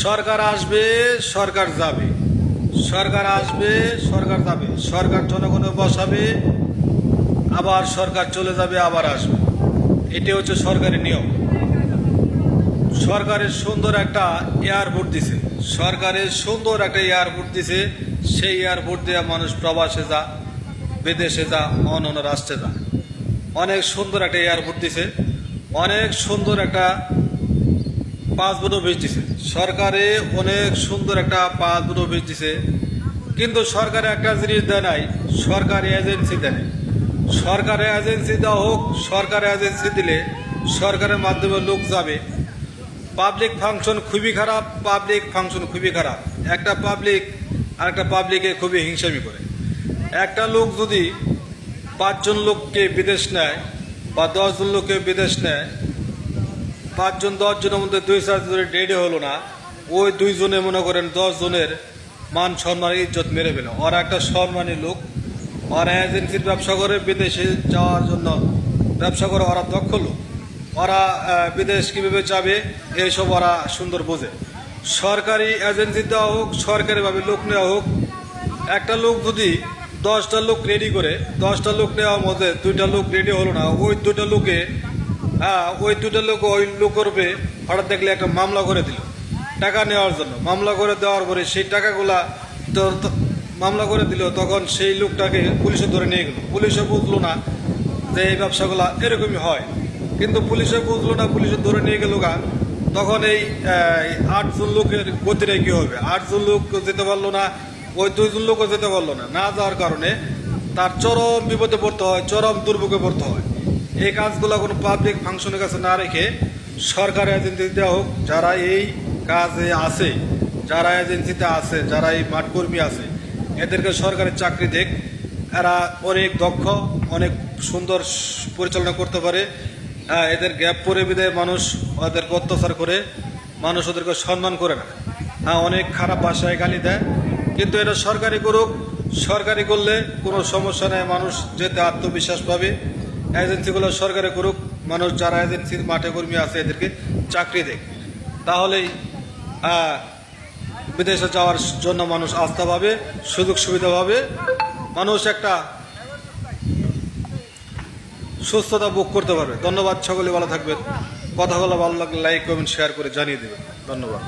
সরকার আসবে, সরকার যাবে, সরকার আসবে, সরকার যাবে, সরকার জনগণে বসাবে, আবার সরকার চলে যাবে, আবার আসবে। এটি হচ্ছে সরকারি নিয়ম। সরকারের সুন্দর একটা এয়ারপোর্ট দিছে, সরকারের সুন্দর একটা এয়ারপোর্ট দিছে। সেই এয়ারপোর্ট দিয়ে মানুষ প্রবাসে যা, বিদেশে যা, অন্য রাষ্ট্রে যা। অনেক সুন্দর একটা এয়ারপোর্ট দিছে, অনেক সুন্দর একটা পাসপোর্ট অফিস দিছে। সরকারে অনেক সুন্দর একটা পাসপোর্ট অফিস দিছে, কিন্তু সরকারে একটা জিনিস দেয় নাই, সরকারি এজেন্সি দেয় নাই। সরকারি এজেন্সি দেওয়া হোক, সরকারি এজেন্সি দিলে সরকারের মাধ্যমে লোক যাবে। পাবলিক ফাংশন খুবই খারাপ, পাবলিক ফাংশন খুবই খারাপ। একটা পাবলিক আর একটা পাবলিকে খুবই হিংসামি করে। একটা লোক যদি 5 জন লোককে বিদেশ নেয় বা 10 জন লোককে বিদেশ নেয়, 5 জন 10 জনের মধ্যে 2-4 জনের ডেডে হলো না, ওই 2 জনে মনে করেন 10 জনের মান সম্মান ইজ্জত মেরে পেল। ওরা একটা সম্মানী লোক, ওরা এজেন্সির ব্যবসা করে, বিদেশে যাওয়ার জন্য ব্যবসা করে, ওরা দক্ষ লোক। ওরা বিদেশ কীভাবে যাবে এইসব ওরা সুন্দর বোঝে। সরকারি এজেন্সি দেওয়া হোক, সরকারিভাবে লোক নেওয়া হোক। একটা লোক যদি 10টা লোক রেডি করে, 10টা লোক নেওয়ার মধ্যে 2টা লোক রেডি হলো না, ওই 2টা লোকে ওই 2টা লোক ওই লোকের উপরে হঠাৎ দেখলে একটা মামলা করে দিল টাকা নেওয়ার জন্য। মামলা করে দেওয়ার পরে সেই টাকাগুলা মামলা করে দিল, তখন সেই লোকটাকে পুলিশে ধরে নিয়ে গেল। পুলিশে বুঝলো না যে এই ব্যবসাগুলা এরকমই হয়, কিন্তু পুলিশে বুঝলো না, পুলিশে ধরে নিয়ে গেল গা। তখন এই 8 জন লোকের গতিরে কী হবে? 8 জন লোক যেতে পারলো না, ওই 2 জন লোকও যেতে পারলো না। না যাওয়ার কারণে তার চরম বিপদে পড়তে হয়, চরম দুর্ভোগে পড়তে হয়। এই কাজগুলো কোনো পাবলিক ফাংশনের কাছে না রেখে সরকারি এজেন্সি দেওয়া হোক। যারা এই কাজে আছে, যারা এজেন্সিতে আছে, যারা এই মাঠকর্মী আছে, এদেরকে সরকারি চাকরি দেখ। এরা অনেক দক্ষ, অনেক সুন্দর পরিচালনা করতে পারে। এদের গ্যাপ পরে বিদায় মানুষ ওদেরকে অত্যাচার করে, মানুষ ওদেরকে সম্মান করে না। অনেক খারাপ ভাষায় গালি দেয়, কিন্তু এটা সরকারি করুক। সরকারি করলে কোনো সমস্যা নেই, মানুষ যেতে আত্মবিশ্বাস পাবে। এজেন্সিগুলো সরকারি করুক, মানুষ যারা এজেন্সির মাঠে কর্মী আছে এদেরকে চাকরি দেখ। তাহলেই বিদেশে যাওয়ার জন্য মানুষ আস্থা পাবে, সুযোগ সুবিধা পাবে, মানুষ একটা সুস্থতা ভোগ করতে পারবে। ধন্যবাদ, সকলে ভালো থাকবেন। কথাগুলো ভালো লাগলে লাইক, কমেন্ট, শেয়ার করে জানিয়ে দেবেন। ধন্যবাদ।